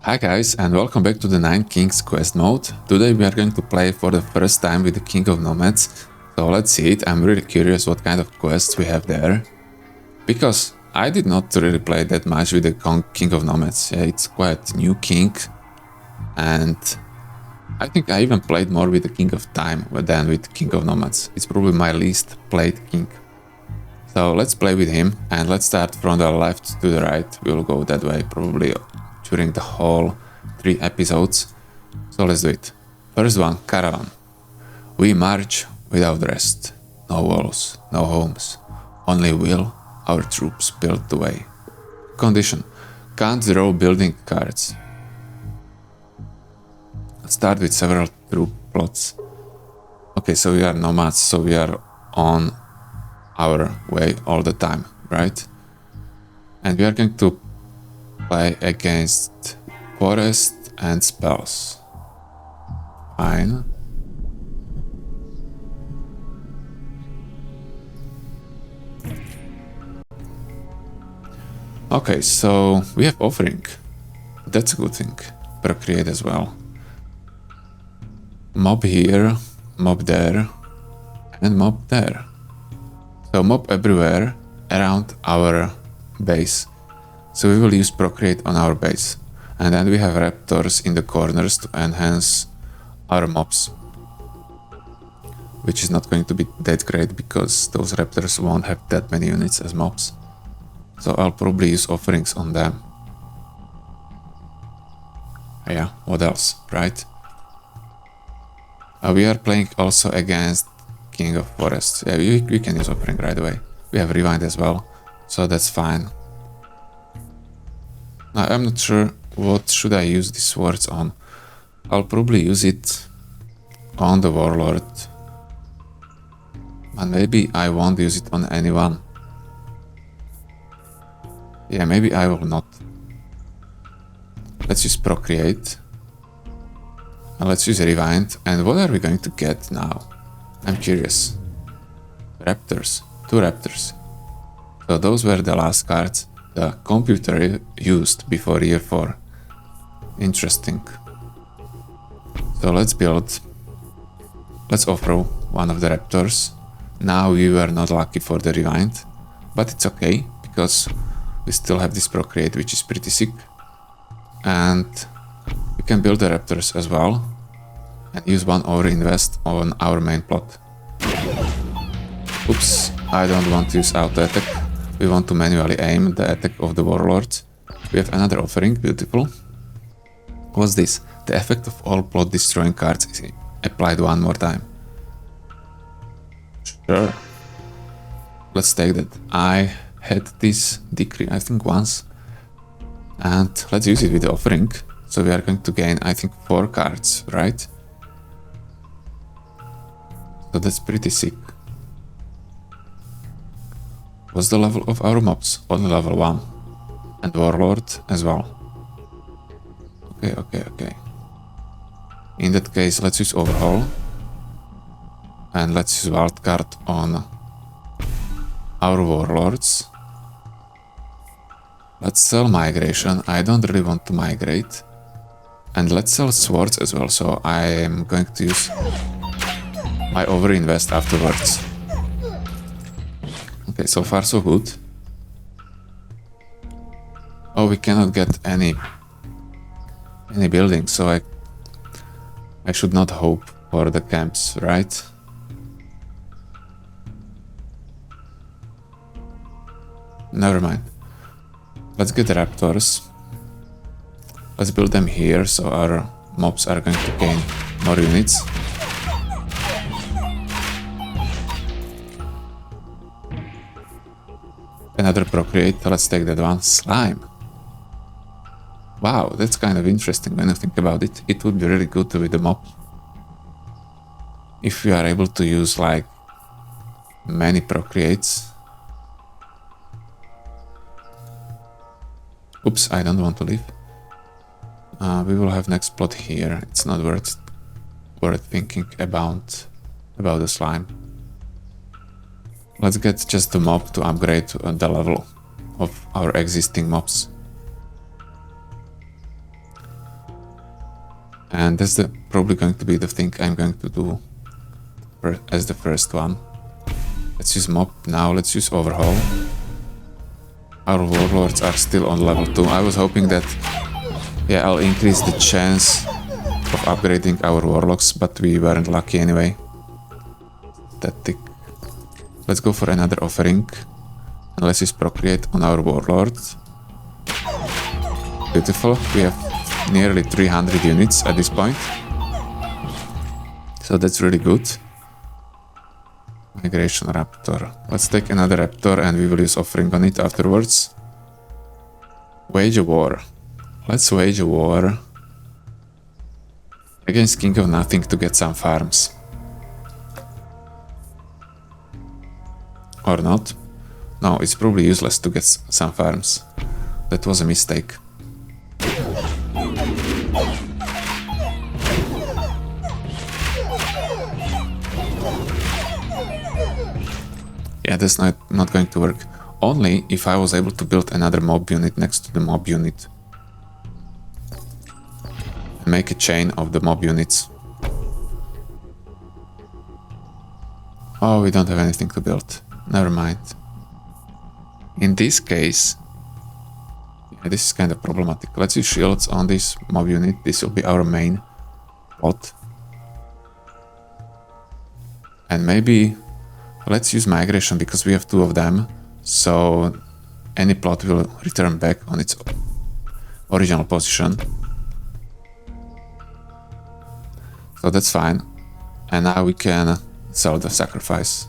Hi guys, and welcome back to the 9 Kings quest mode. Today we are going to play for the first time with the King of Nomads. So let's see it. I'm really curious what kind of quests we have there. Because I did not really play that much with the King of Nomads. Yeah, it's quite new king. And I think I even played more with the King of Time than with King of Nomads. It's probably my least played king. So let's play with him and let's start from the left to the right. We'll go that way probably during the whole 3 episodes. So let's do it. First one, Caravan. We march without rest. No walls, no homes. Only will our troops build the way. Condition. Can't draw building cards. Let's start with several troop plots. Okay, so we are nomads, so we are on our way all the time, right? And we are going to play against forest and spells. Fine. Okay, so we have offering. That's a good thing. Procreate as well. Mob here, mob there, and mob there. So mob everywhere around our base. So we will use procreate on our base. And then we have raptors in the corners to enhance our mobs. Which is not going to be that great because those raptors won't have that many units as mobs. So I'll probably use offerings on them. Yeah, what else, right? We are playing also against King of Forests. Yeah, we can use offering right away. We have rewind as well, so that's fine. Now, I'm not sure what should I use these swords on. I'll probably use it on the warlord. And maybe I won't use it on anyone. Yeah, maybe I will not. Let's use procreate. And let's use rewind. And what are we going to get now? I'm curious. Raptors. 2 raptors. So those were the last cards the computer used before year 4. Interesting. So let's build. Let's offer one of the raptors. Now we were not lucky for the rewind. But it's okay, because we still have this procreate, which is pretty sick. And we can build the raptors as well. And use one over invest on our main plot. Oops, I don't want to use auto attack. We want to manually aim the attack of the warlord. We have another offering, beautiful. What's this? The effect of all plot destroying cards is applied one more time. Sure. Let's take that. I had this decree, I think, once. And let's use it with the offering. So we are going to gain, I think, 4 cards, right? So that's pretty sick. What's the level of our mobs? Only level 1. And warlord as well. Okay. In that case, let's use overhaul. And let's use wildcard on our warlords. Let's sell migration. I don't really want to migrate. And let's sell swords as well. So I am going to use my overinvest afterwards. Okay, so far so good. Oh, we cannot get any buildings, so I should not hope for the camps, right? Never mind. Let's get the raptors. Let's build them here, so our mobs are going to gain more units. Another procreate, let's take that one. Slime. Wow, that's kind of interesting when you think about it. It would be really good with the mob. If we are able to use like many procreates. Oops, I don't want to leave. We will have next plot here. It's not worth thinking about the slime. Let's get just the mob to upgrade the level of our existing mobs. And that's probably going to be the thing I'm going to do as the first one. Let's use mob now, let's use overhaul. Our warlords are still on level 2. I was hoping that, yeah, I'll increase the chance of upgrading our warlocks, but we weren't lucky anyway. Static. Let's go for another offering. And let's use procreate on our warlords. Beautiful. We have nearly 300 units at this point. So that's really good. Migration raptor. Let's take another raptor and we will use offering on it afterwards. Wage a war. Let's wage a war against King of Nothing to get some farms. Or not. No, it's probably useless to get some farms. That was a mistake. Yeah, that's not going to work. Only if I was able to build another mob unit next to the mob unit. And make a chain of the mob units. Oh, we don't have anything to build. Never mind. In this case, yeah, this is kind of problematic. Let's use shields on this mob unit. This will be our main plot. And maybe let's use migration because we have 2 of them. So any plot will return back on its original position. So that's fine. And now we can sell the sacrifice.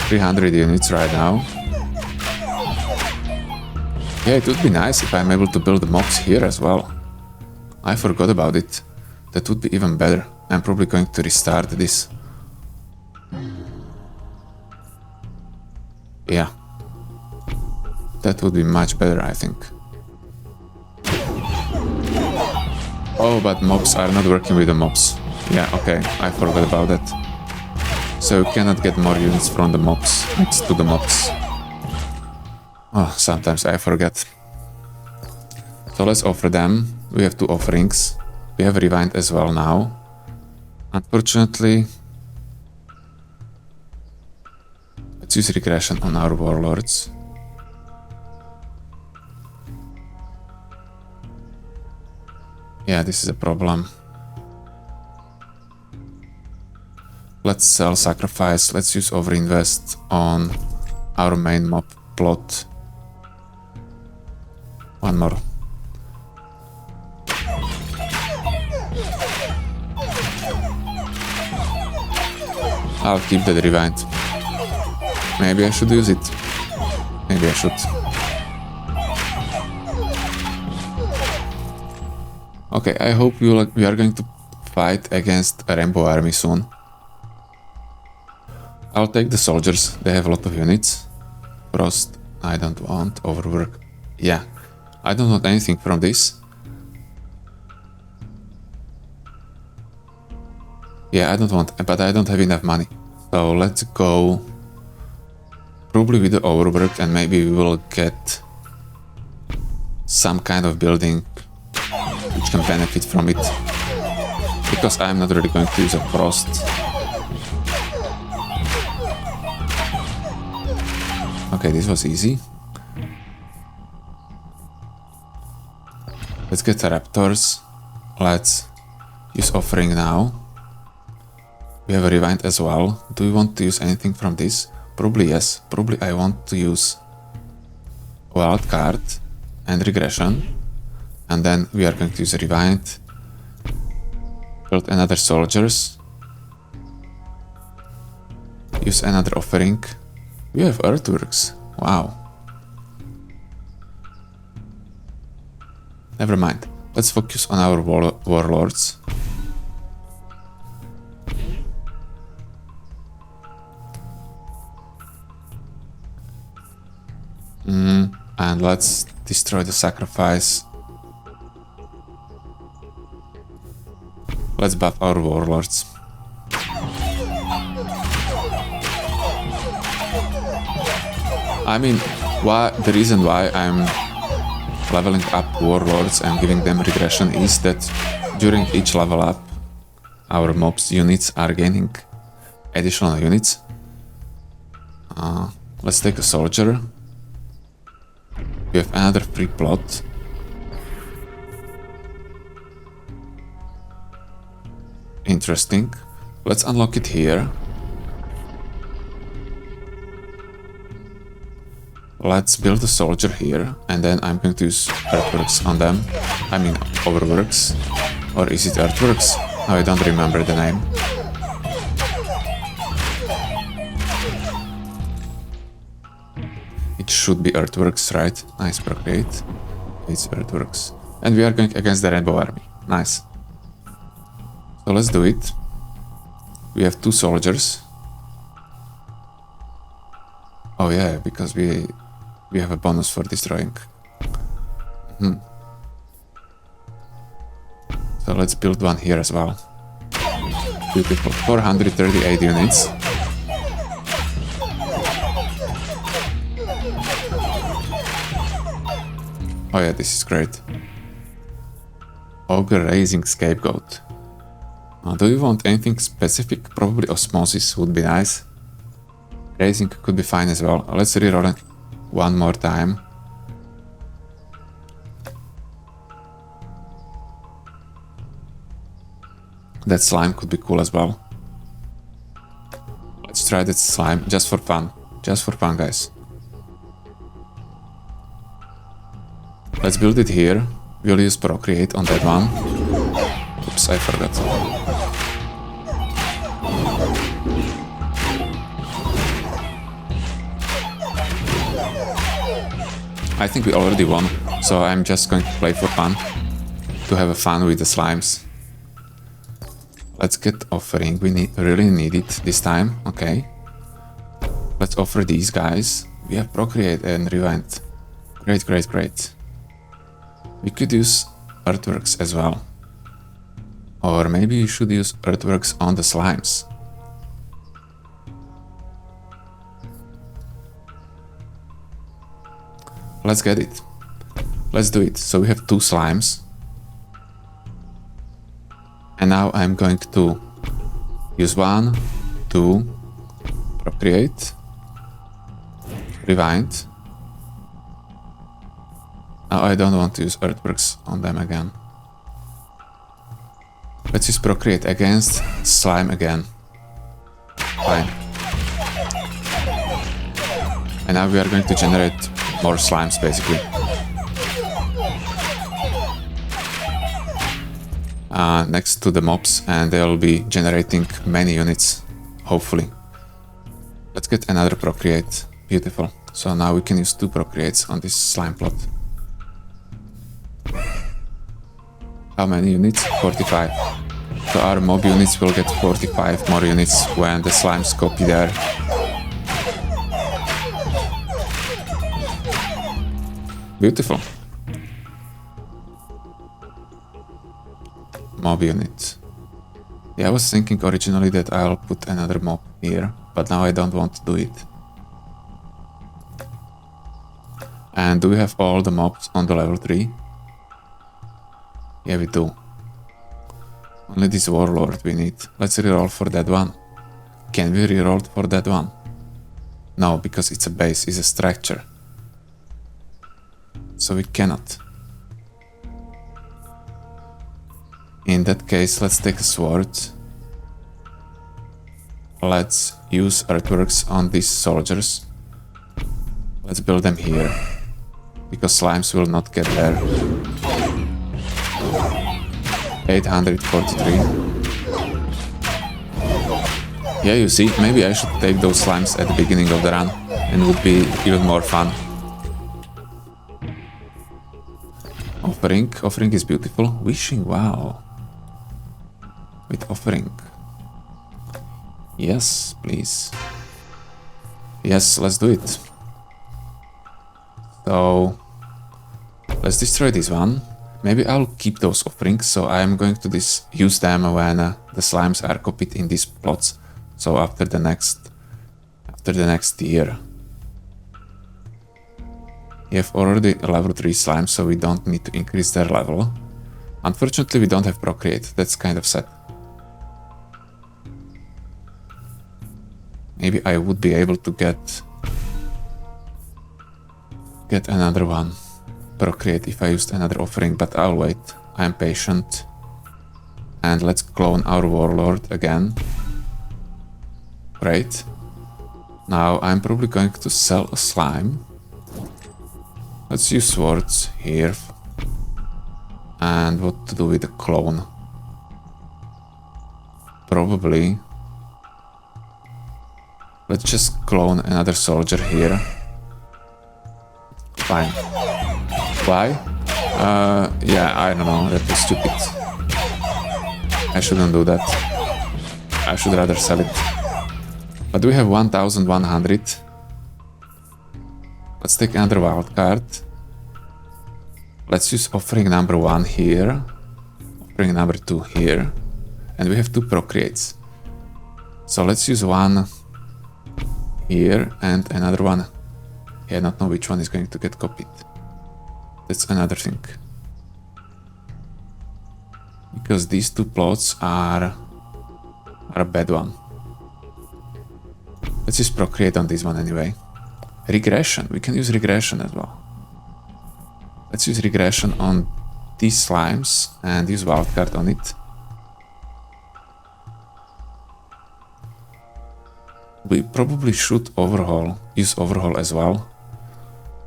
300 units right now. Yeah, it would be nice if I'm able to build the mobs here as well. I forgot about it. That would be even better. I'm probably going to restart this. Yeah. That would be much better, I think. Oh, but mobs are not working with the mobs. Yeah, okay, I forgot about that. So you cannot get more units from the mobs next to the mobs. Oh, sometimes I forget. So let's offer them. We have 2 offerings. We have rewind as well now. Unfortunately, let's use regression on our warlords. Yeah, this is a problem. Let's sell sacrifice. Let's use overinvest on our main mob plot. One more. I'll keep that rewind. Maybe I should use it. Maybe I should. Okay, I hope we are going to fight against a rainbow army soon. I'll take the soldiers, they have a lot of units. Frost, I don't want. Overwork, yeah. I don't want anything from this. Yeah, I don't want, but I don't have enough money. So let's go probably with the overwork and maybe we will get some kind of building which can benefit from it. Because I'm not really going to use a frost. Okay, this was easy. Let's get the raptors. Let's use offering now. We have a rewind as well. Do we want to use anything from this? Probably yes. Probably I want to use wild card and regression. And then we are going to use a rewind. Build another soldiers. Use another offering. We have earthworks. Wow. Never mind. Let's focus on our warlords. And let's destroy the sacrifice. Let's buff our warlords. I mean, the reason why I'm leveling up warlords and giving them regression is that during each level up, our mobs units are gaining additional units. Let's take a soldier. We have another free plot. Interesting. Let's unlock it here. Let's build a soldier here, and then I'm going to use earthworks on them. I mean overworks. Or is it earthworks? No, I don't remember the name. It should be earthworks, right? Nice, procreate. It's earthworks. And we are going against the Rainbow Army. Nice. So let's do it. We have 2 soldiers. Oh yeah, because we have a bonus for destroying. So let's build one here as well. Beautiful. 438 units. Oh yeah, this is great. Ogre raising scapegoat. Do you want anything specific? Probably osmosis would be nice. Raising could be fine as well. Let's reroll it one more time. That slime could be cool as well. Let's try that slime just for fun. Just for fun, guys. Let's build it here. We'll use procreate on that one. Oops, I forgot. I think we already won, so I'm just going to play for fun. To have a fun with the slimes. Let's get offering. We really need it this time. Okay. Let's offer these guys. We have procreate and rewind. Great, great, great. We could use earthworks as well. Or maybe you should use earthworks on the slimes. Let's get it. Let's do it. So we have 2 slimes. And now I'm going to use 1, 2, procreate, rewind. Now I don't want to use earthworks on them again. Let's use procreate against slime again. Fine. And now we are going to generate more slimes basically. Next to the mobs, and they'll be generating many units, hopefully. Let's get another procreate. Beautiful. So now we can use 2 procreates on this slime plot. How many units? 45. So our mob units will get 45 more units when the slimes copy there. Beautiful. Mob unit. Yeah, I was thinking originally that I'll put another mob here, but now I don't want to do it. And do we have all the mobs on the level 3? Yeah, we do. Only this warlord we need. Let's reroll for that one. Can we reroll for that one? No, because it's a base, it's a structure. So we cannot. In that case, let's take a sword. Let's use earthworks on these soldiers. Let's build them here. Because slimes will not get there. 843. Yeah, you see, maybe I should take those slimes at the beginning of the run, and would be even more fun. Offering is beautiful. Wishing, wow. With offering. Yes, please. Yes, let's do it. So, let's destroy this one. Maybe I'll keep those offerings, so I'm going to use them when the slimes are copied in these plots. So after the next year. We have already a level 3 slime, so we don't need to increase their level. Unfortunately, we don't have procreate. That's kind of sad. Maybe I would be able to get another one. Procreate if I used another offering, but I'll wait. I'm patient. And let's clone our warlord again. Great. Now I'm probably going to sell a slime. Let's use swords here. And what to do with the clone? Probably. Let's just clone another soldier here. Fine. Why? Yeah, I don't know. That was stupid. I shouldn't do that. I should rather sell it. But we have 1100. Let's take another wild card. Let's use offering number 1 here. Offering number 2 here. And we have 2 procreates. So let's use one here and another one. Yeah, I don't know which one is going to get copied. That's another thing. Because these 2 plots are a bad one. Let's just procreate on this one anyway. Regression. We can use regression as well. Let's use regression on these slimes and use wildcard on it. We probably should use overhaul as well.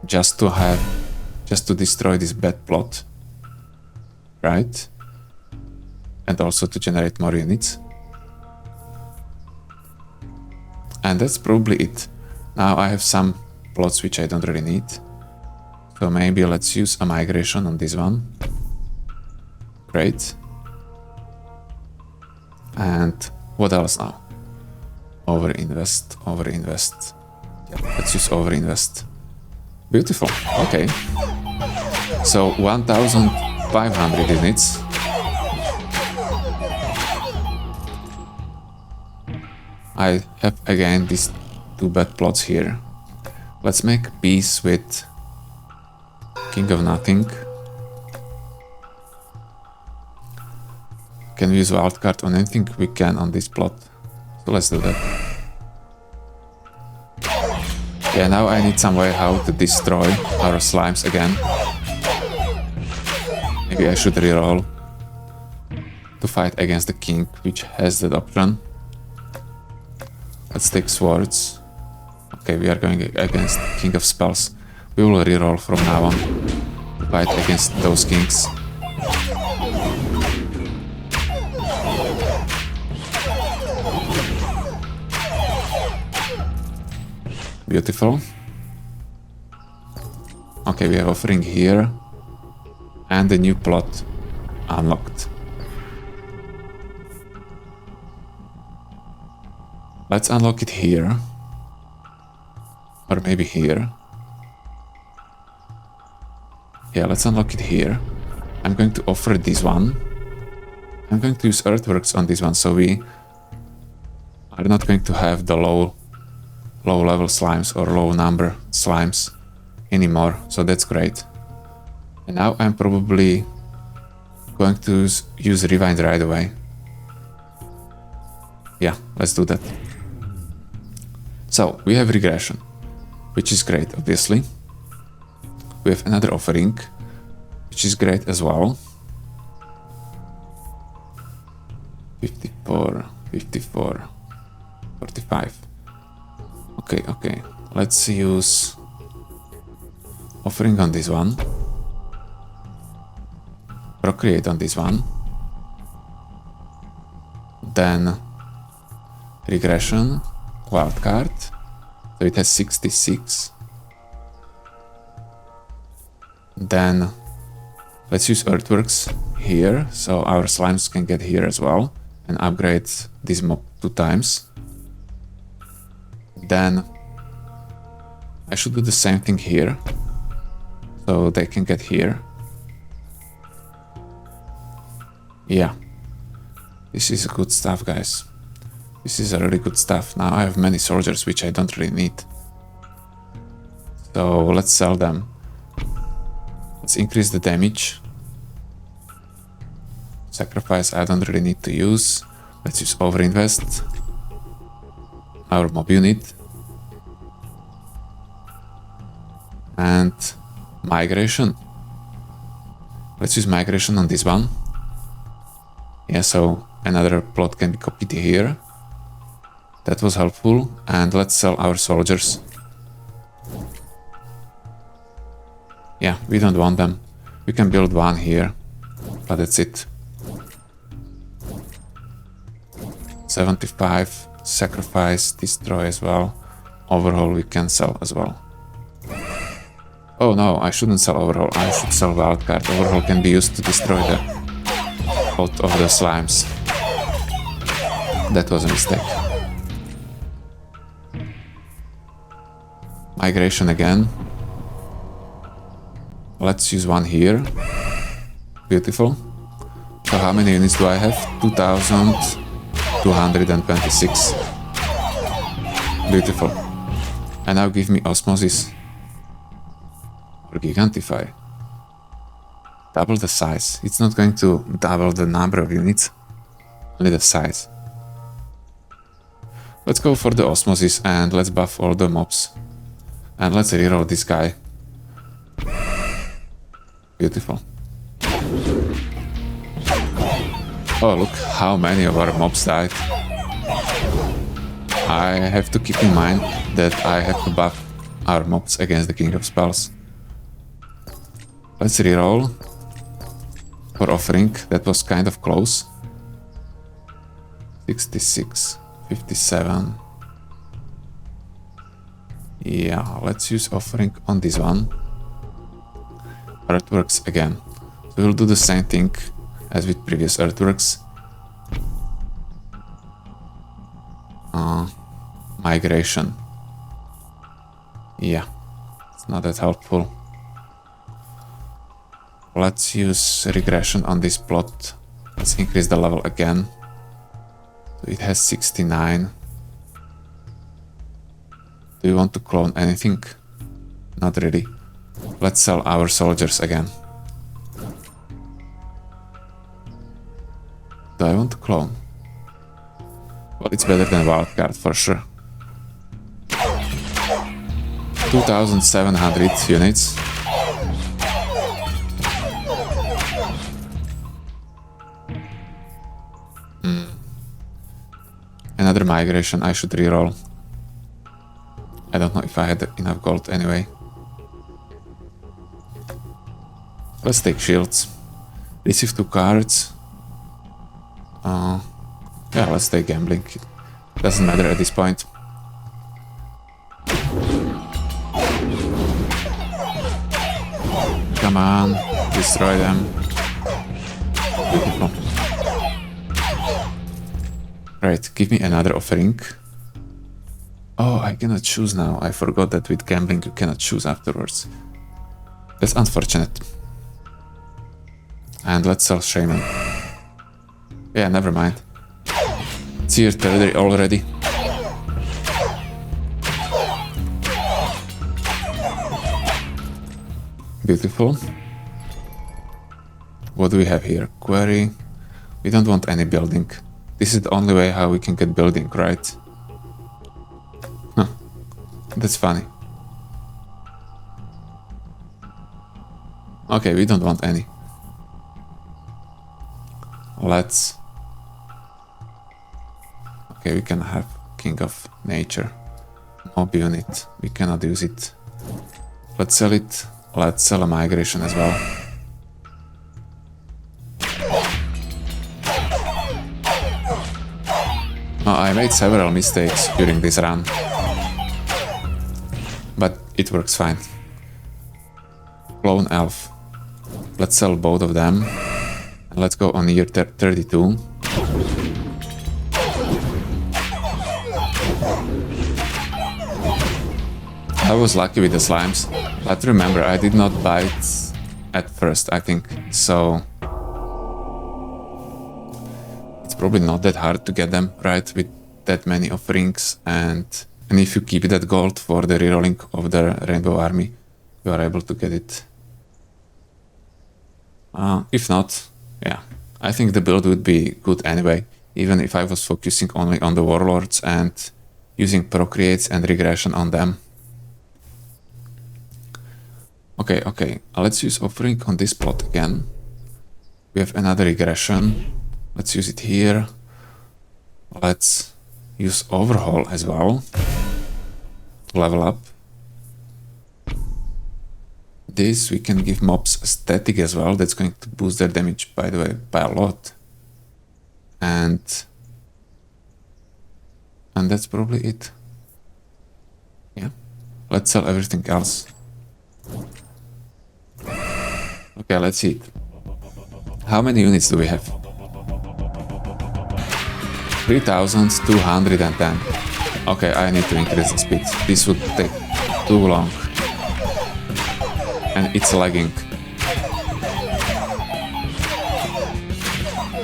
Just to destroy this bad plot. Right? And also to generate more units. And that's probably it. Now I have some plots which I don't really need. So maybe let's use a migration on this one. Great. And what else now? Overinvest, overinvest. Yeah, let's use overinvest. Beautiful. Okay. So 1500 units. I have again these 2 bad plots here. Let's make peace with King of Nothing. Can we use wildcard on anything? We can on this plot. So let's do that. Yeah, now I need some way how to destroy our slimes again. Maybe I should reroll to fight against the king, which has that option. Let's take swords. Okay, we are going against King of Spells. We will reroll from now on. Fight against those kings. Beautiful. Okay, we have offering here. And the new plot unlocked. Let's unlock it here. Or maybe here. Yeah, let's unlock it here. I'm going to offer this one. I'm going to use earthworks on this one, so we are not going to have the low level slimes or low number slimes anymore, so that's great. And now I'm probably going to use rewind right away. Yeah, let's do that. So we have regression, which is great, obviously. We have another offering, which is great as well. 54, 54, 45. Okay, let's use offering on this one. Procreate on this one. Then regression, wildcard. So it has 66. Then let's use earthworks here, so our slimes can get here as well, and upgrade this mob 2 times. Then I should do the same thing here, so they can get here. Yeah, this is good stuff, guys. This is a really good stuff. Now I have many soldiers which I don't really need, so let's sell them. Let's increase the damage. Sacrifice I don't really need to use. Let's use overinvest. Our mob unit. And migration. Let's use migration on this one. Yeah, so another plot can be copied here. That was helpful. And let's sell our soldiers. Yeah, we don't want them. We can build one here, but that's it. 75, sacrifice, destroy as well. Overhaul we can sell as well. Oh no, I shouldn't sell overhaul, I should sell wildcard. Overhaul can be used to destroy the out of the slimes. That was a mistake. Migration again. Let's use one here. Beautiful. So how many units do I have? 2,226. Beautiful. And now give me osmosis. Or gigantify. Double the size. It's not going to double the number of units, only the size. Let's go for the osmosis and let's buff all the mobs. And let's reroll this guy. Beautiful. Oh, look how many of our mobs died. I have to keep in mind that I have to buff our mobs against the King of Spells. Let's reroll for offering. That was kind of close. 66, 57. Yeah, let's use offering on this one. Earthworks again. So we'll do the same thing as with previous earthworks. Migration. Yeah, it's not that helpful. Let's use regression on this plot. Let's increase the level again. So it has 69. Do you want to clone anything? Not really. Let's sell our soldiers again. Do I want to clone? Well, it's better than wildcard for sure. 2,700 units. Another migration, I should reroll. I don't know if I had enough gold anyway. Let's take shields. Receive 2 cards. Yeah, let's take gambling. Doesn't matter at this point. Come on, destroy them. Beautiful. Right, give me another offering. Oh, I cannot choose now. I forgot that with gambling you cannot choose afterwards. That's unfortunate. And let's sell Shaman. Yeah, never mind. It's here territory already. Beautiful. What do we have here? Query. We don't want any building. This is the only way how we can get building, right? Huh. That's funny. Okay, we don't want any. Let's... Okay, we can have King of Nature. Mob unit. We cannot use it. Let's sell it. Let's sell a migration as well. Oh, I made several mistakes during this run. But it works fine. Clone Elf. Let's sell both of them. And let's go on year 32. I was lucky with the slimes, but remember, I did not bite at first, I think, so it's probably not that hard to get them right with that many offerings, and if you keep that gold for the rerolling of the Rainbow Army, you are able to get it If not, yeah, I think the build would be good anyway, even if I was focusing only on the warlords and using procreates and regression on them. Okay, let's use offering on this plot again. We have another regression. Let's use it here. Let's use overhaul as well to level up. This we can give mobs static as well. That's going to boost their damage, by the way, by a lot. And that's probably it. Yeah. Let's sell everything else. Okay, let's see it. How many units do we have? 3,210. Okay, I need to increase the speed. This would take too long. And it's lagging.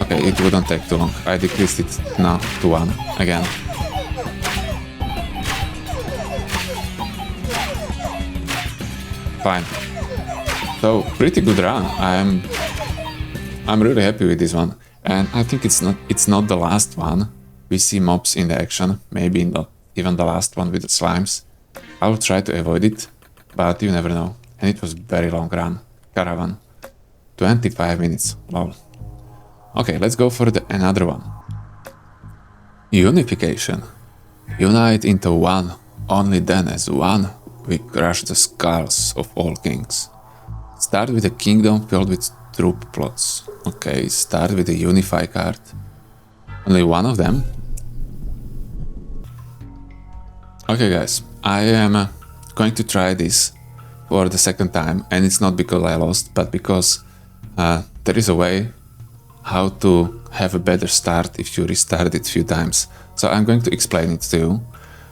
Okay, it wouldn't take too long. I decreased it now to 1 again. Fine. So pretty good run. I'm really happy with this one. And I think it's not the last one. We see mobs in the action, maybe not even the last one with the slimes. I will try to avoid it, but you never know. And it was very long run. Caravan. 25 minutes. Lol. Okay, let's go for another one. Unification. Unite into one. Only then as one we crush the skulls of all kings. Start with a kingdom filled with troop plots. Okay, start with the Unify card. Only one of them. Okay guys, I am going to try this for the second time, and it's not because I lost, but because there is a way how to have a better start if you restart it a few times. So I'm going to explain it to you.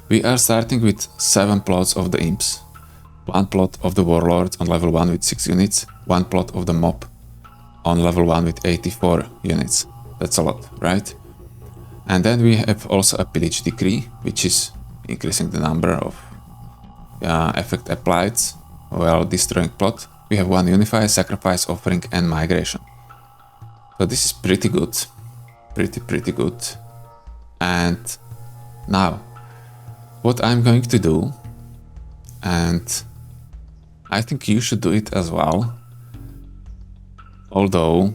We are starting with 7 plots of the imps, 1 plot of the warlord on level 1 with 6 units, 1 plot of the mob on level 1 with 84 units. That's a lot, right? And then we have also a pillage decree, which is increasing the number of effect applied while destroying plot. We have 1 unify, sacrifice, offering, and migration. So this is pretty good. Pretty good. And now, what I'm going to do, and I think you should do it as well, although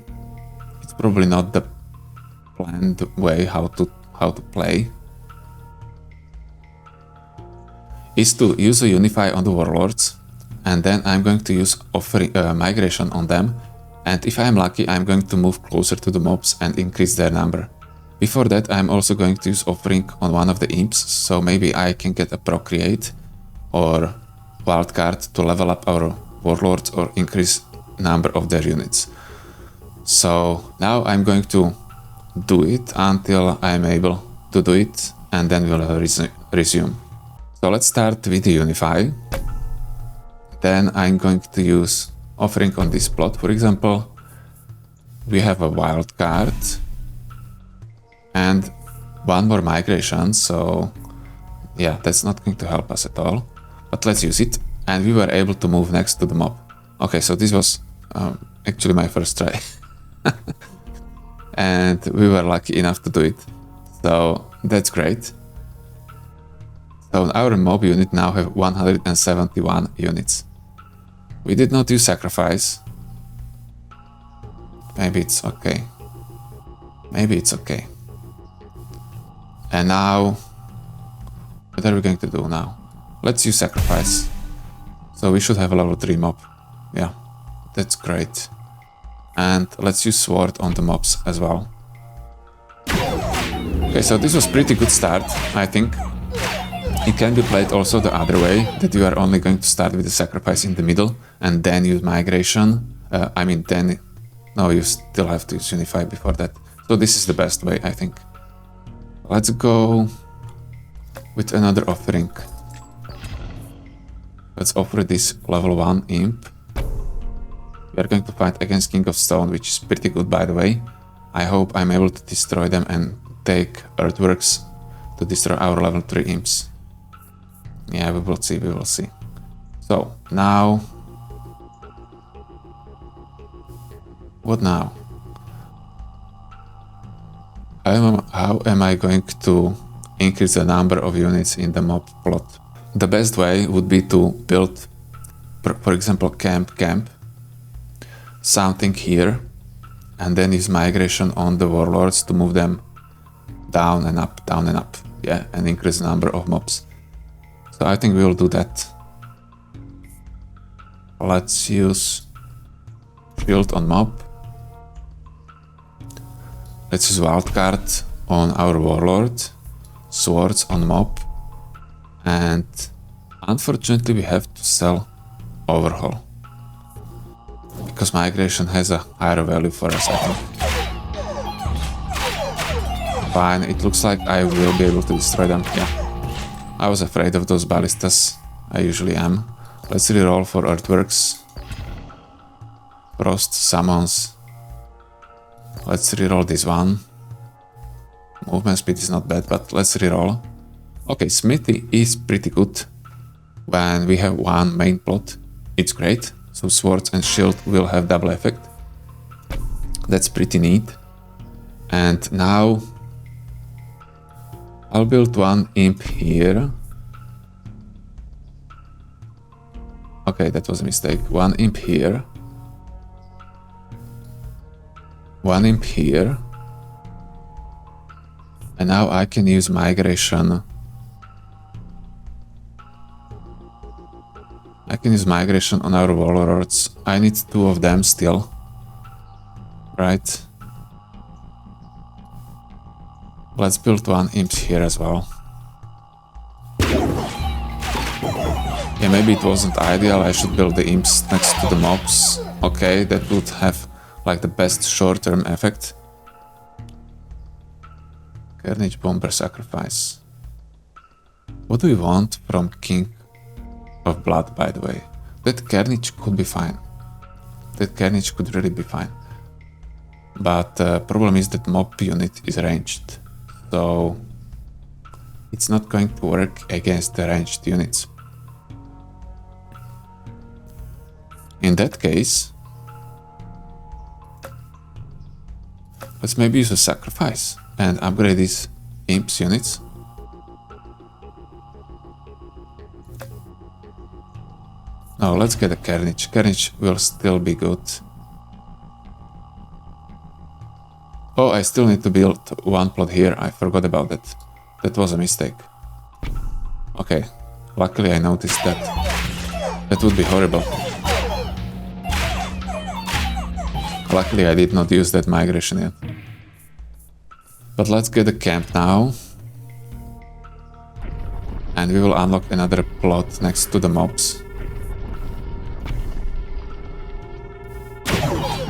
it's probably not the planned way how to play, is to use a unify on the warlords, and then I'm going to use offering migration on them, and if I'm lucky I'm going to move closer to the mobs and increase their number. Before that I'm also going to use offering on one of the imps, so maybe I can get a procreate or wildcard to level up our warlords or increase number of their units. So now I'm going to do it until I'm able to do it, and then we'll resume. So let's start with the unify. Then I'm going to use offering on this plot. For example, we have a wild card and 1 more migration, so yeah, that's not going to help us at all, but let's use it. And we were able to move next to the mob. Okay, so this was actually my first try. And we were lucky enough to do it, so that's great. So our mob unit now have 171 units. We did not use sacrifice. Maybe it's okay. Maybe it's okay. And now, what are we going to do now? Let's use sacrifice. So we should have a level 3 mob. Yeah, that's great. And let's use sword on the mobs as well. Okay, so this was pretty good start, I think. It can be played also the other way, that you are only going to start with the sacrifice in the middle and then use migration. No, you still have to use unify before that. So this is the best way, I think. Let's go with another offering. Let's offer this level 1 imp. We are going to fight against King of Stone, which is pretty good, by the way. I hope I'm able to destroy them and take earthworks to destroy our level 3 imps. Yeah, we will see. So, now What now? How am I going to increase the number of units in the mob plot? The best way would be to build, for example, camp, something here, and then use migration on the warlords to move them down and up, yeah, and increase the number of mobs. So I think we will do that. Let's use shield on mob. Let's use wildcard on our warlord, swords on mob, and unfortunately we have to sell overhaul because migration has a higher value for us, I think. Fine, it looks like I will be able to destroy them. Yeah, I was afraid of those ballistas. I usually am. Let's reroll for earthworks. Frost summons. Let's reroll this one. Movement speed is not bad, but let's reroll. Okay, smithy is pretty good. When we have one main plot, it's great. So swords and shield will have double effect. That's pretty neat. And now I'll build one imp here. Okay, that was a mistake. One imp here. One imp here. And now I can use migration. I can use migration on our warlords. I need two of them still. Right. Let's build one imp here as well. Yeah, maybe it wasn't ideal. I should build the imps next to the mobs. Okay, that would have like the best short-term effect. Carnage Bomber Sacrifice. What do we want from King of Blood, by the way? That Carnage could be fine. That Carnage could really be fine. But the problem is that mob unit is ranged. So it's not going to work against the ranged units. In that case, let's maybe use a sacrifice and upgrade these imps units. No, let's get a Carnage. Carnage will still be good. Oh, I still need to build one plot here. I forgot about that. That was a mistake. Okay, luckily I noticed that. That would be horrible. Luckily I did not use that migration yet. But let's get a camp now. And we will unlock another plot next to the mobs.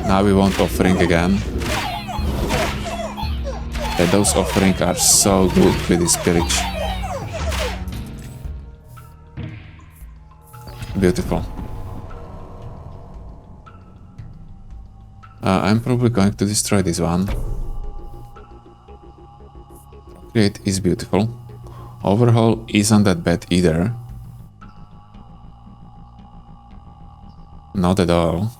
Now we want offering again. Yeah, those offerings are so good with this pillage. Beautiful. I'm probably going to destroy this one. Create is beautiful. Overhaul isn't that bad either. Not at all.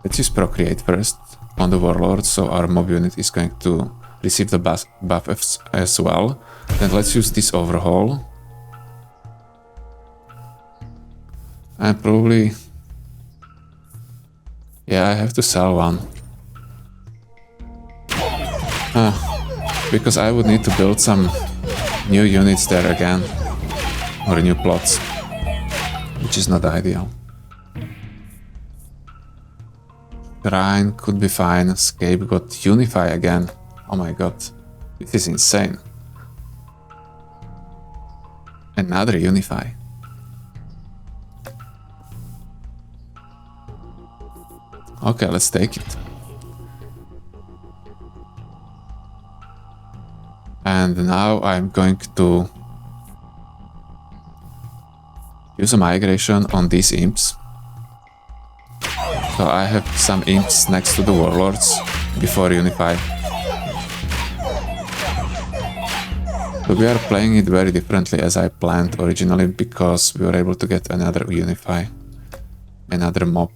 Let's use Procreate first on the Warlord, so our mob unit is going to receive the buff as well. Then let's use this Overhaul. And probably... yeah, I have to sell one. Because I would need to build some new units there again. Or new plots. Which is not ideal. Shrine could be fine. Skuub got Unify again. Oh my god. This is insane. Another Unify. Okay, let's take it. And now I'm going to use a migration on these imps. So I have some imps next to the warlords before Unify. But we are playing it very differently as I planned originally, because we were able to get another Unify, another mob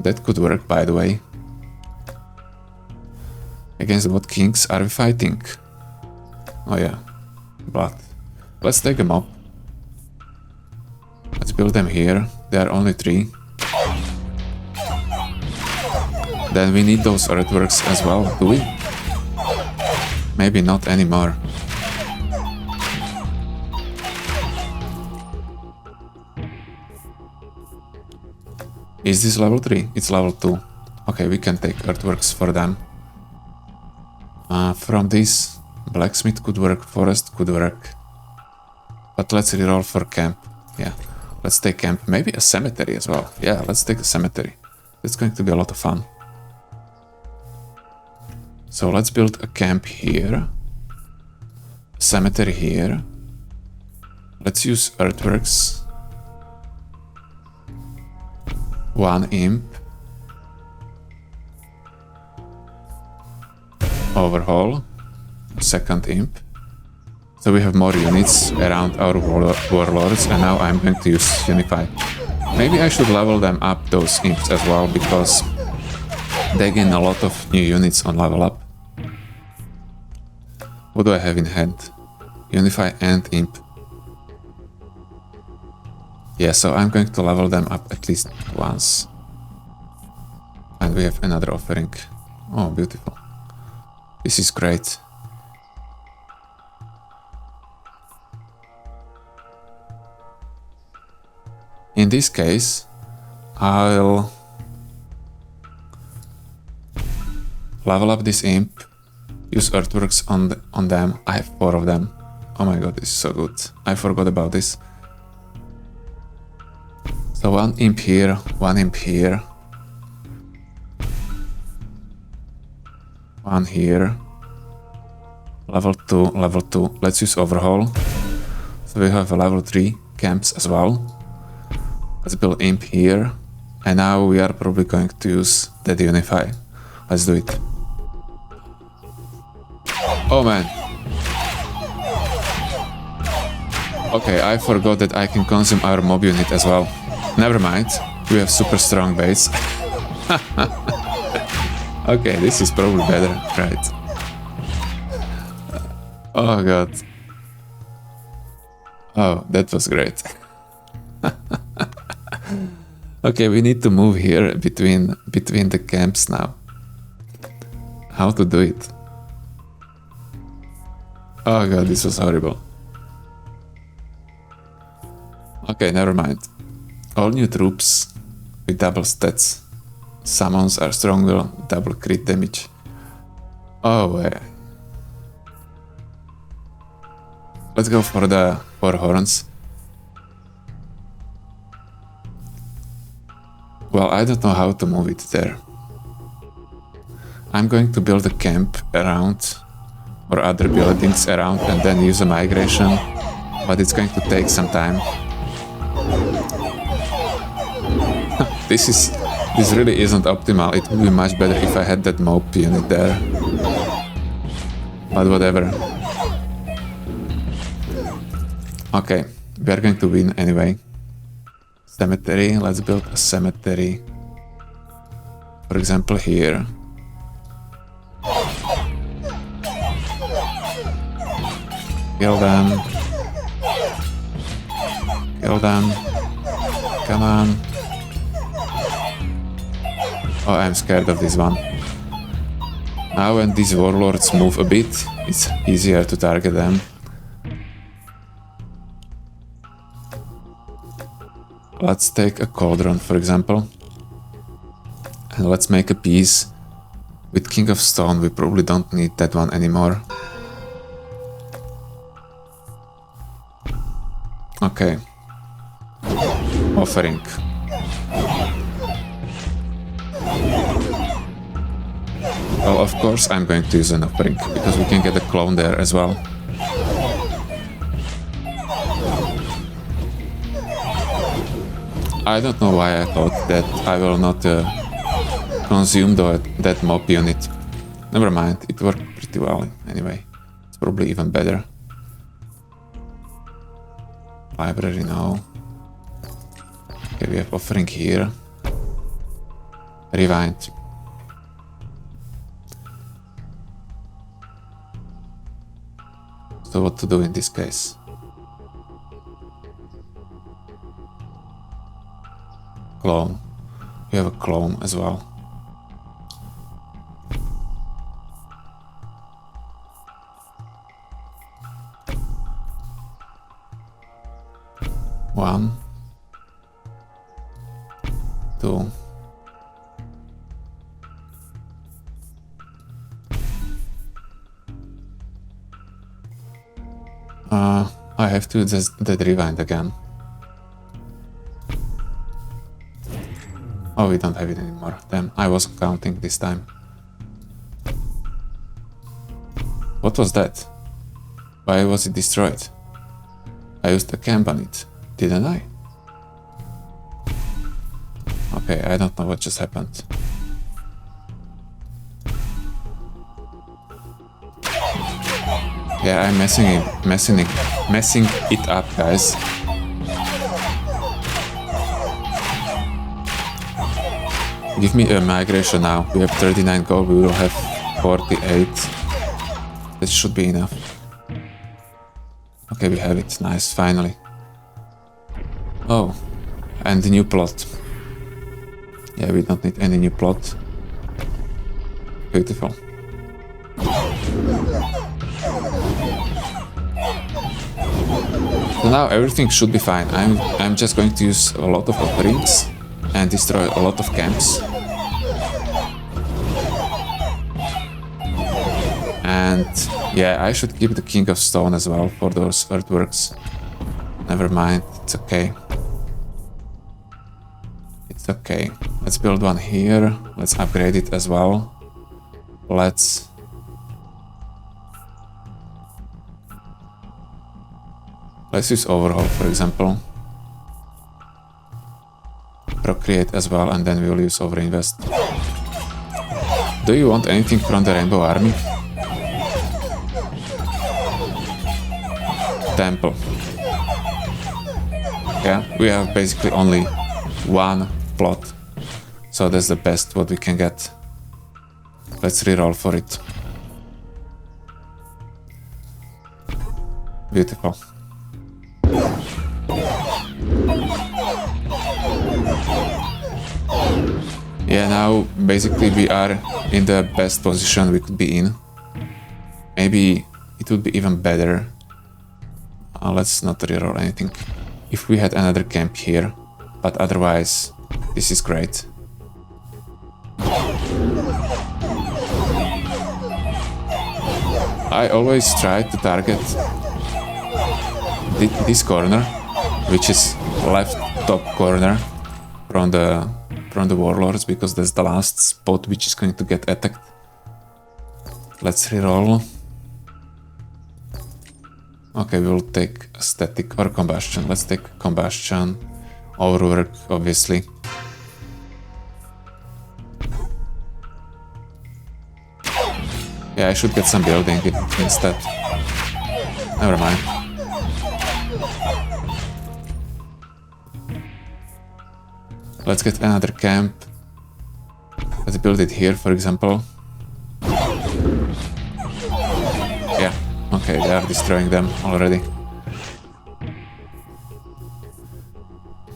That could work, by the way. Against what kings are we fighting? Oh yeah, blood. Let's take them up. Let's build them here. There are only 3. Then we need those earthworks as well, do we? Maybe not anymore. Is this level 3? It's level 2. Okay, we can take earthworks for them. From this, blacksmith could work, forest could work. But let's reroll for camp. Yeah, let's take camp. Maybe a cemetery as well. Yeah, let's take a cemetery. It's going to be a lot of fun. So let's build a camp here. Cemetery here. Let's use earthworks. 1 imp. Overhaul. 2nd imp. So we have more units around our warlords, and now I'm going to use Unify. Maybe I should level them up, those imps as well, because they gain a lot of new units on level up. What do I have in hand? Unify and imp. Yeah, so I'm going to level them up at least once. And we have another offering. Oh, beautiful. This is great. In this case, I'll level up this imp, use earthworks on them. I have 4 of them. Oh my god, this is so good. I forgot about this. So 1 imp here, 1 imp here. 1 here. Level 2, level 2. Let's use overhaul. So we have a level 3 camps as well. Let's build imp here. And now we are probably going to use that Unify. Let's do it. Oh man. Okay, I forgot that I can consume our mob unit as well. Never mind, we have super strong base. Okay, this is probably better, right? Oh god. Oh, that was great. Okay, we need to move here between the camps now. How to do it? Oh god, this was horrible. Okay, never mind. All new troops with double stats. Summons are stronger, double crit damage. Oh wait. Let's go for the 4 horns. Well, I don't know how to move it there. I'm going to build a camp around, or other buildings around, and then use a migration, but it's going to take some time. This really isn't optimal. It would be much better if I had that mob unit there. But whatever. Okay, we are going to win anyway. Cemetery, let's build a cemetery. For example, here. Kill them. Kill them. Come on. Oh, I'm scared of this one. Now when these warlords move a bit, it's easier to target them. Let's take a cauldron, for example. And let's make a piece. With King of Stone, we probably don't need that one anymore. Okay. Offering. Well, of course I'm going to use an offering, because we can get a clone there as well. I don't know why I thought that I will not consume that mob unit. Never mind, it worked pretty well anyway. It's probably even better. Library, no. Okay, we have offering here. Rewind. So what to do in this case? Clone. We have a clone as well. One. Two. I have to just rewind again. Oh, we don't have it anymore. Damn, I wasn't counting this time. What was that? Why was it destroyed? I used a camp on it, didn't I? Okay, I don't know what just happened. Yeah, I'm messing it up, guys. Give me a migration now. We have 39 gold, we will have 48. That should be enough. Okay, we have it. Nice, finally. Oh, and the new plot. Yeah, we don't need any new plot. Beautiful. So now everything should be fine. I'm just going to use a lot of offerings and destroy a lot of camps. And yeah, I should keep the King of Stone as well for those earthworks. Never mind, it's okay. It's okay. Let's build one here. Let's upgrade it as well. Let's use overhaul, for example. Procreate as well, and then we'll use overinvest. Do you want anything from the Rainbow Army? Temple. Yeah, we have basically only one plot, so that's the best what we can get. Let's reroll for it. Beautiful. Yeah, now basically we are in the best position we could be in. Maybe it would be even better. Let's not reroll anything. If we had another camp here, but otherwise this is great. I always try to target this corner, which is left top corner from the warlords, because that's the last spot which is going to get attacked. Let's reroll. Okay, we'll take static or combustion. Let's take combustion. Overwork, obviously. Yeah, I should get some building instead. Never mind. Let's get another camp. Let's build it here, for example. Yeah, okay, they are destroying them already.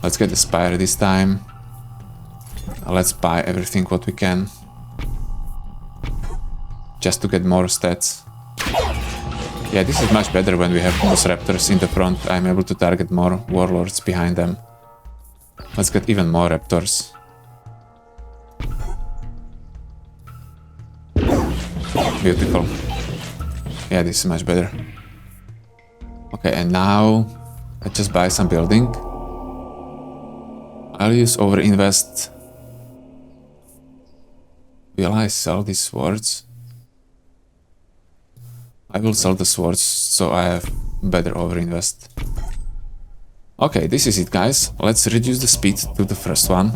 Let's get the Spire this time. Let's buy everything what we can. Just to get more stats. Yeah, this is much better when we have those raptors in the front. I'm able to target more warlords behind them. Let's get even more raptors. Beautiful. Yeah, this is much better. Okay, and now let's just buy some building. I'll use overinvest. Will I sell these swords? I will sell the swords so I have better overinvest. Okay, this is it, guys. Let's reduce the speed to the first one.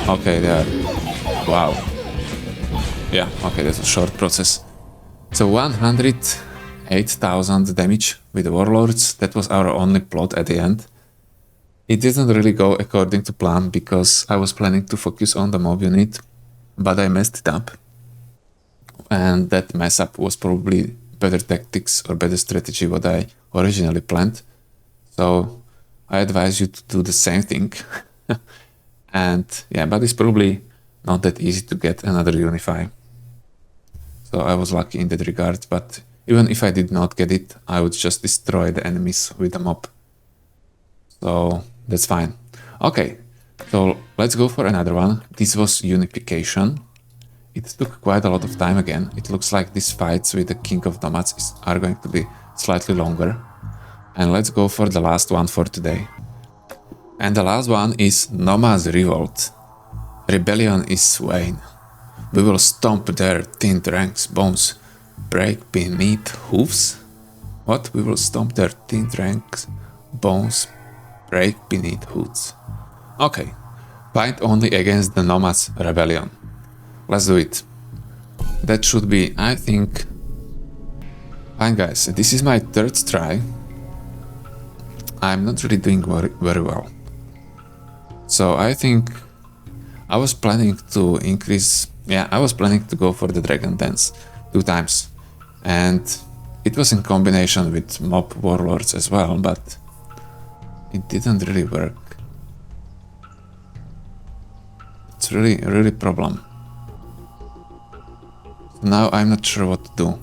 Okay, there. Wow. Yeah, okay, that's a short process. So 108,000 damage with the warlords. That was our only plot at the end. It didn't really go according to plan because I was planning to focus on the mob unit, but I messed it up. And that mess up was probably better tactics or better strategy what I originally planned. So I advise you to do the same thing. And yeah, but it's probably not that easy to get another Unify. So I was lucky in that regard, but even if I did not get it, I would just destroy the enemies with the mob. So that's fine. Okay, so let's go for another one. This was Unification. It took quite a lot of time again. It looks like these fights with the King of Nomads are going to be slightly longer. And let's go for the last one for today. And the last one is Nomads Revolt. Rebellion is slain. We will stomp their thinned ranks, bones break beneath hooves? What? We will stomp their thinned ranks, bones break beneath hooves. Okay, fight only against the Nomads Rebellion. Let's do it. That should be, I think... Fine guys, this is my third try. I'm not really doing very well. So I think I was planning to increase... Yeah, I was planning to go for the Dragon Dance 2 times. And it was in combination with mob warlords as well, but it didn't really work. It's really problem. Now I'm not sure what to do.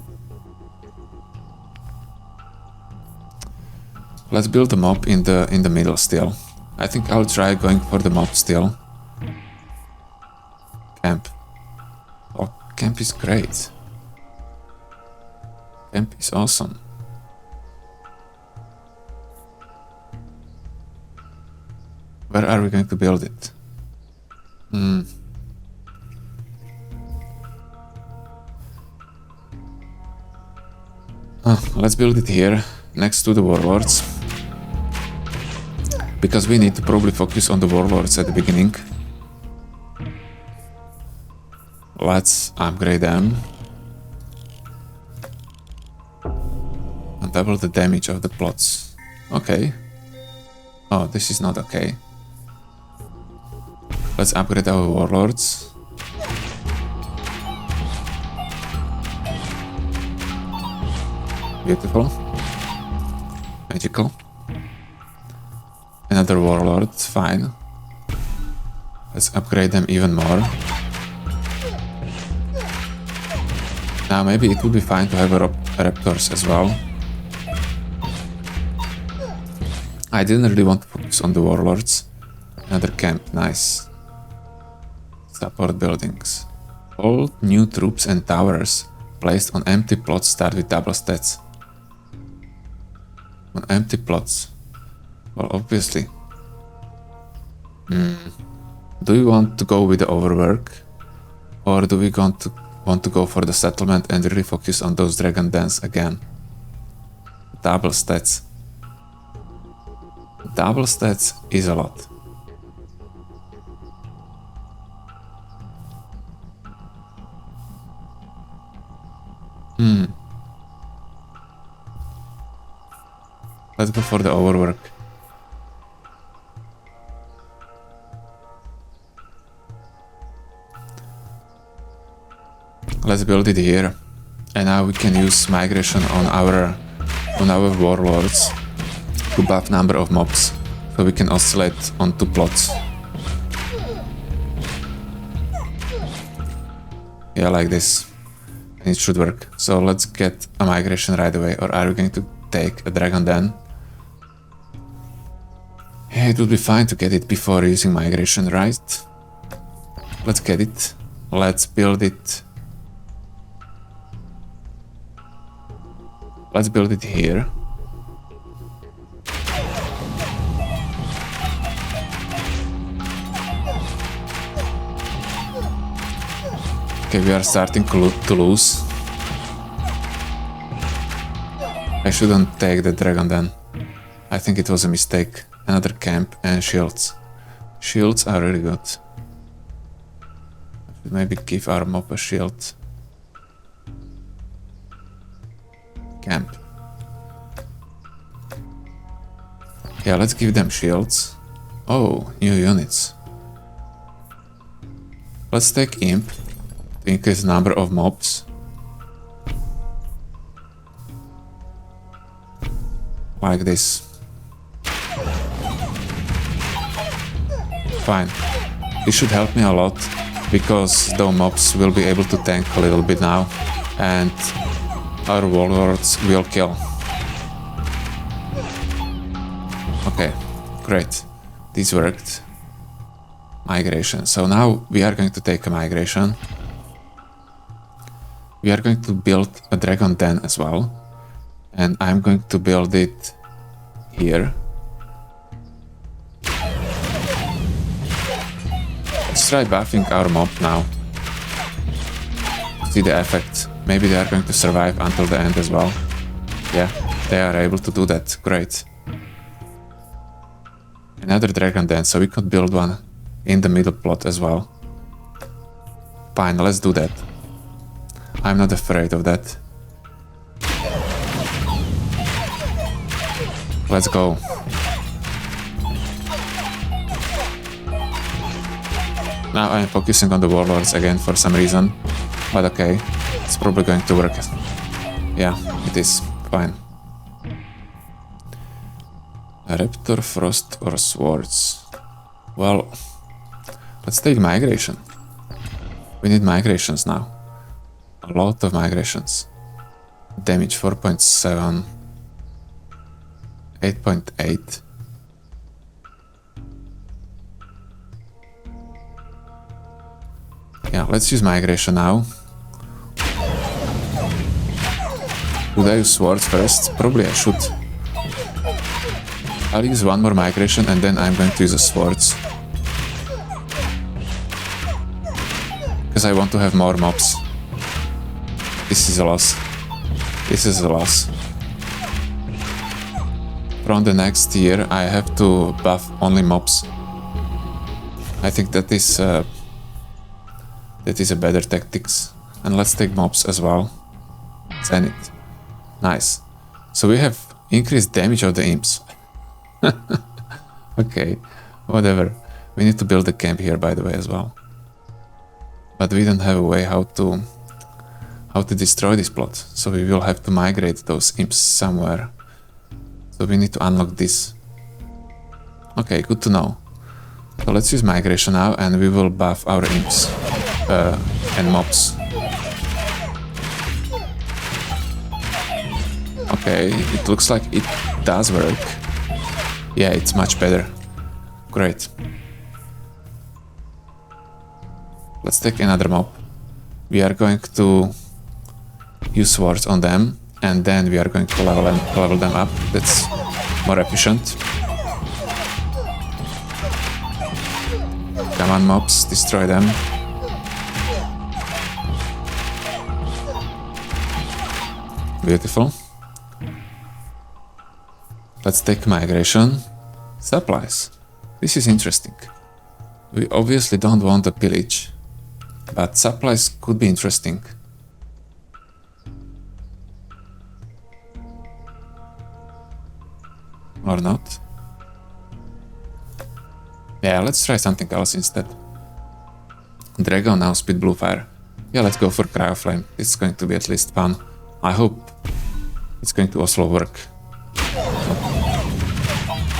Let's build the mob in the middle still. I think I'll try going for the mob still. Camp. Oh, camp is great. Camp is awesome. Where are we going to build it? Let's build it here, next to the warlords. Because we need to probably focus on the warlords at the beginning. Let's upgrade them. And double the damage of the plots. Okay. Oh, this is not okay. Let's upgrade our warlords. Beautiful. Magical. Another warlord, fine. Let's upgrade them even more. Now maybe it would be fine to have raptors as well. I didn't really want to focus on the warlords. Another camp, nice. Support buildings. All new troops and towers placed on empty plots start with double stats. On empty plots. Well, obviously. Do we want to go with the overwork? Or do we want to go for the settlement and really focus on those Dragon Dance again? Double stats. Double stats is a lot. Let's go for the overwork. Let's build it here. And now we can use migration on our warlords to buff number of mobs, so we can oscillate on 2 plots. Yeah, like this. And it should work. So let's get a migration right away, or are we going to take a Dragon Den? Yeah, it would be fine to get it before using migration, right? Let's get it. Let's build it. Let's build it here. Okay, we are starting to lose. I shouldn't take the Dragon Den. I think it was a mistake. Another camp and shields. Shields are really good. Maybe give our mob a shield. Camp. Yeah, let's give them shields. Oh, new units. Let's take Imp to increase the number of mobs. Like this. Fine. This should help me a lot, because those mobs will be able to tank a little bit now, and our warlords will kill. Okay, great. This worked. Migration. So now we are going to take a migration. We are going to build a dragon den as well. And I'm going to build it here. Let's try buffing our mob now. See the effect. Maybe they are going to survive until the end as well. Yeah, they are able to do that. Great. Another dragon den, so we could build one in the middle plot as well. Fine, let's do that. I'm not afraid of that. Let's go. Now I'm focusing on the warlords again for some reason. But okay, it's probably going to work. Yeah, it is. Fine. Raptor, Frost, or Swords? Well, let's take migration. We need migrations now. A lot of migrations. Damage 4.7. 8.8. Yeah, let's use migration now. Should I use swords first? Probably I should. I'll use one more migration and then I'm going to use the swords. Because I want to have more mobs. This is a loss. This is a loss. From the next year I have to buff only mobs. I think that is a better tactics. And let's take mobs as well. Zenith. Nice. So we have increased damage of the imps. Okay, whatever. We need to build a camp here, by the way, as well. But we don't have a way how to destroy this plot. So we will have to migrate those imps somewhere. So we need to unlock this. Okay, good to know. So let's use migration now and we will buff our imps and mobs. Okay, it looks like it does work. Yeah, it's much better. Great. Let's take another mob. We are going to use swords on them and then we are going to level them up. That's more efficient. Come on, mobs, destroy them. Beautiful. Let's take migration. Supplies. This is interesting. We obviously don't want a pillage, but supplies could be interesting. Or not. Yeah, let's try something else instead. Dragon now speed blue fire. Yeah, let's go for cryo flame. It's going to be at least fun. I hope it's going to also work.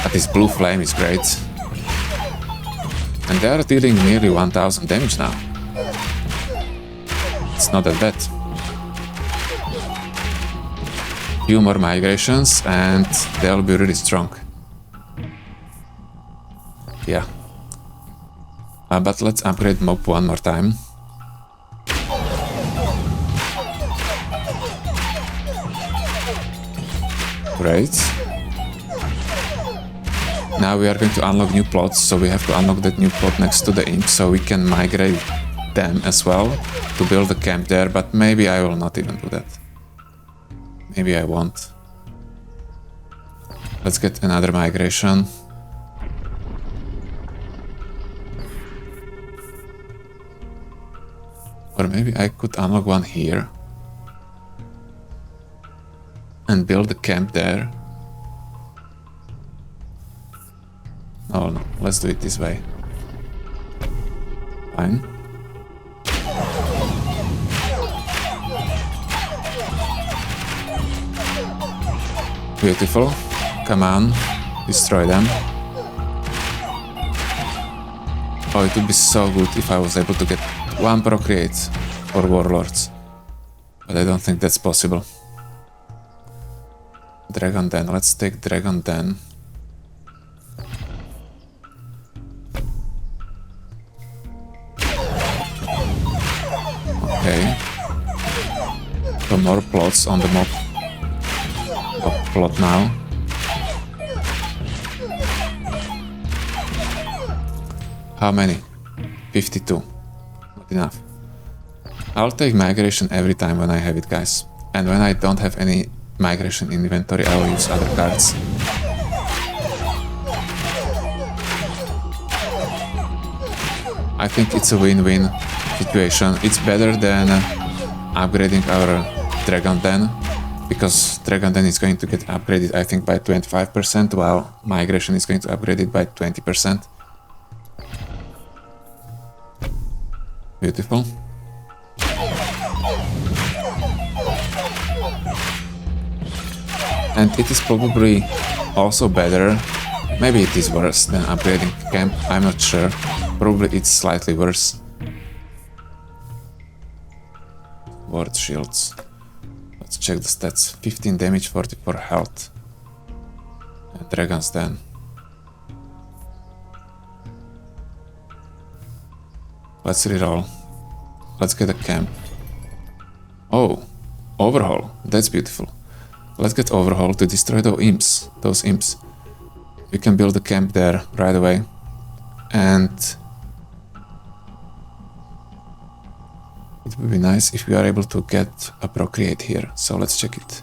But this blue flame is great. And they are dealing nearly 1000 damage now. It's not that bad. Few more migrations and they'll be really strong. Yeah. But let's upgrade mob one more time. Great. Now we are going to unlock new plots, so we have to unlock that new plot next to the imp, so we can migrate them as well to build a camp there, but maybe I will not even do that. Maybe I won't. Let's get another migration. Or maybe I could unlock one here. And build a camp there. Oh no, let's do it this way. Fine. Beautiful. Come on. Destroy them. Oh, it would be so good if I was able to get one procreate for warlords. But I don't think that's possible. Dragon Den. Let's take Dragon Den. Okay. So more plots on the mob plot now. How many? 52. Not enough. I'll take migration every time when I have it, guys. And when I don't have any migration in inventory, I will use other cards. I think it's a win-win situation. It's better than upgrading our Dragon Den, because Dragon Den is going to get upgraded, I think, by 25%, while migration is going to upgrade it by 20%. Beautiful. And it is probably also better, maybe it is worse than upgrading camp, I'm not sure. Probably it's slightly worse. Ward shields. Let's check the stats. 15 damage, 44 health. And Dragon's Den. Let's reroll. Let's get a camp. Oh, overhaul. That's beautiful. Let's get overhaul to destroy those imps. We can build a camp there right away. And it would be nice if we are able to get a procreate here. So let's check it.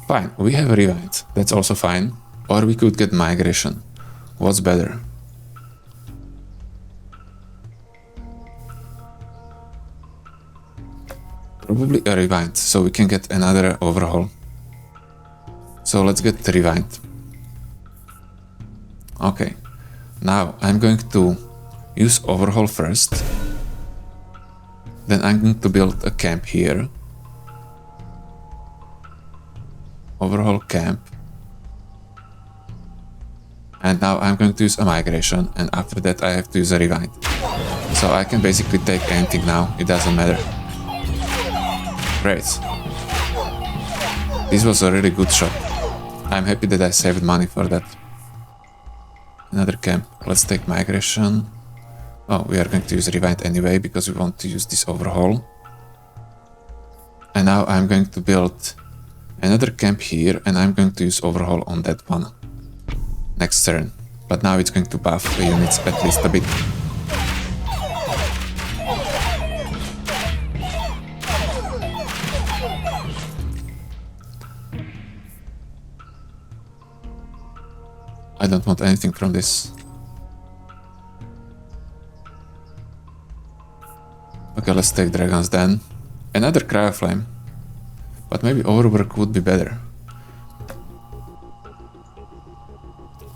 Fine, we have a rewind. That's also fine. Or we could get migration. What's better? Probably a rewind, so we can get another overhaul. So let's get the rewind. Okay, now I'm going to use overhaul first. Then I'm going to build a camp here. Overhaul camp. And now I'm going to use a migration, and after that I have to use a rewind. So I can basically take anything now, it doesn't matter. Great. This was a really good shot. I'm happy that I saved money for that. Another camp. Let's take migration. Oh, we are going to use rewind anyway because we want to use this overhaul. And now I'm going to build another camp here, and I'm going to use overhaul on that one next turn. But now it's going to buff the units at least a bit. I don't want anything from this. Okay, let's take Dragon's Den. Another Cryoflame. But maybe Overwork would be better.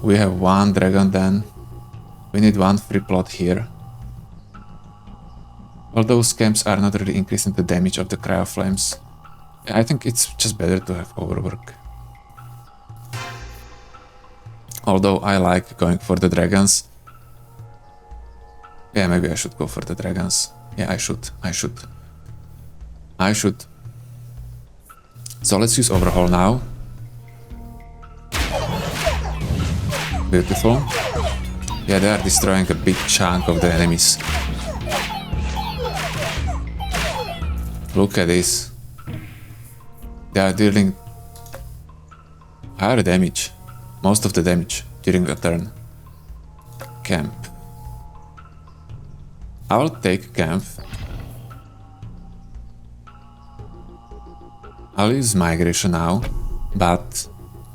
We have one Dragon Den. We need one free plot here. Although camps are not really increasing the damage of the Cryoflames, I think it's just better to have Overwork. Although I like going for the dragons. Yeah, maybe I should go for the dragons. Yeah, I should. So let's use overhaul now. Beautiful. Yeah, they are destroying a big chunk of the enemies. Look at this. They are dealing higher damage. Most of the damage during a turn. Camp. I'll take camp. I'll use migration now, but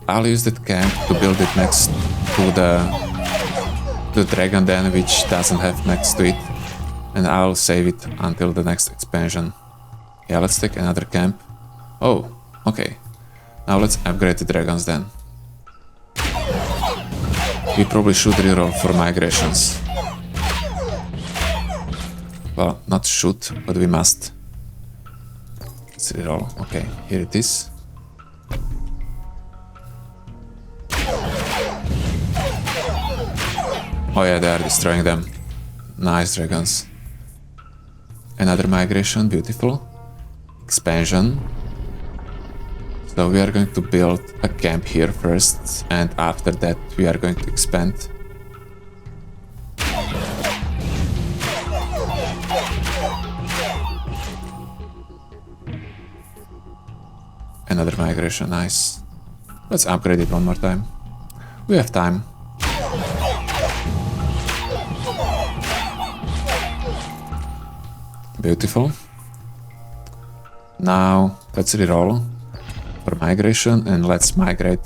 I'll use that camp to build it next to the Dragon Den, which doesn't have next to it, and I'll save it until the next expansion. Yeah, let's take another camp. Oh, okay. Now let's upgrade the Dragon's Den. we probably should reroll for migrations. Well, not should, but we must. Let's reroll. Okay, here it is. Oh yeah, they are destroying them. Nice dragons. Another migration, beautiful. Expansion. So we are going to build a camp here first, and after that we are going to expand. Another migration, nice. Let's upgrade it one more time. We have time. Beautiful. Now let's reroll for migration and let's migrate.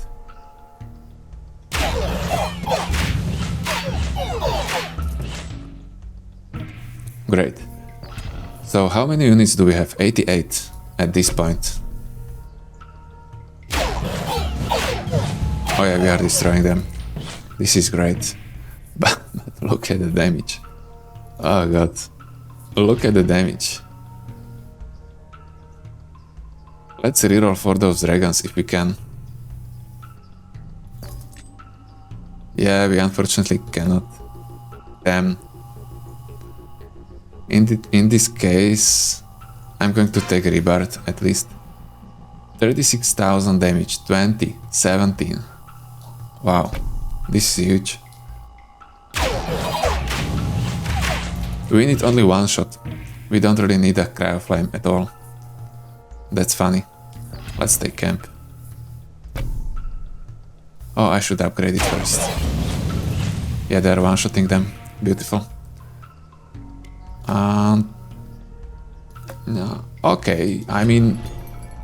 Great. So how many units do we have? 88 at this point. Oh yeah, we are destroying them. This is great. But look at the damage. Oh god. Look at the damage. Let's reroll for those dragons if we can. Yeah, we unfortunately cannot. Damn. In this case, I'm going to take a rebirth at least. 36,000 damage, 20, 17. Wow, this is huge. We need only one shot. We don't really need a cryo flame at all. That's funny. Let's take camp. Oh, I should upgrade it first. Yeah, they're one-shotting them. Beautiful. No. Okay, I mean,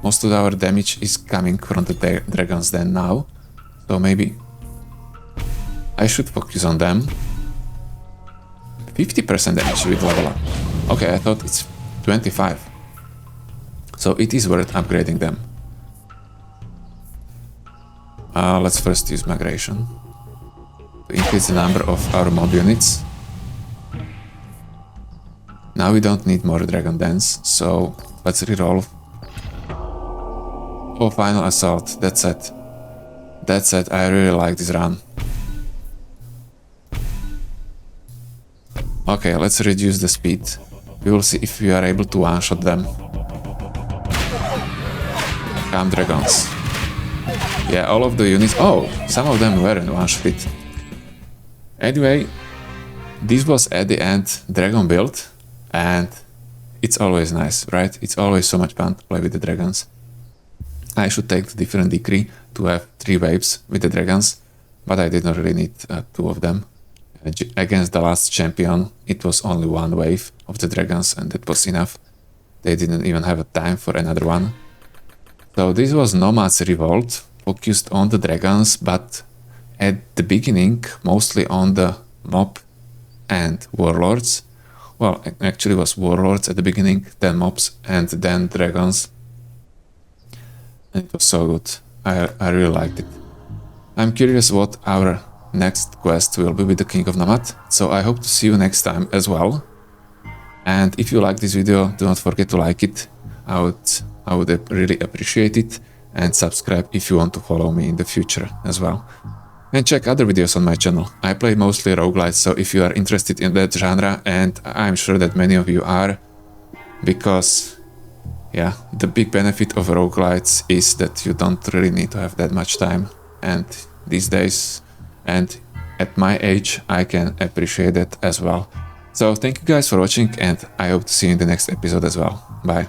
most of our damage is coming from the dragons then now. So maybe I should focus on them. 50% damage with level up. Okay, I thought it's 25. So it is worth upgrading them. Let's first use migration to increase the number of our mob units. Now we don't need more dragon dance, so let's reroll. Oh, final assault. That's it. That's it. I really like this run. Okay, let's reduce the speed. We will see if we are able to one-shot them. Come, dragons. Yeah, all of the units... Oh, some of them were in one-shot. Anyway, this was at the end dragon build, and it's always nice, right? It's always so much fun to play with the dragons. I should take the different decree to have 3 waves with the dragons, but I did not really need 2 of them. Against the last champion, it was only 1 wave of the dragons, and that was enough. They didn't even have a time for another one. So this was Nomads Revolt, focused on the dragons, but at the beginning mostly on the mob and warlords. Well, actually it was warlords at the beginning, then mobs, and then dragons. And it was so good. I really liked it. I'm curious what our next quest will be with the King of Nomads, so I hope to see you next time as well. And if you like this video, do not forget to like it. I would really appreciate it, and subscribe if you want to follow me in the future as well. And check other videos on my channel. I play mostly roguelites, so if you are interested in that genre, and I'm sure that many of you are, because yeah, the big benefit of roguelites is that you don't really need to have that much time, and these days and at my age I can appreciate that as well. So thank you guys for watching, and I hope to see you in the next episode as well. Bye.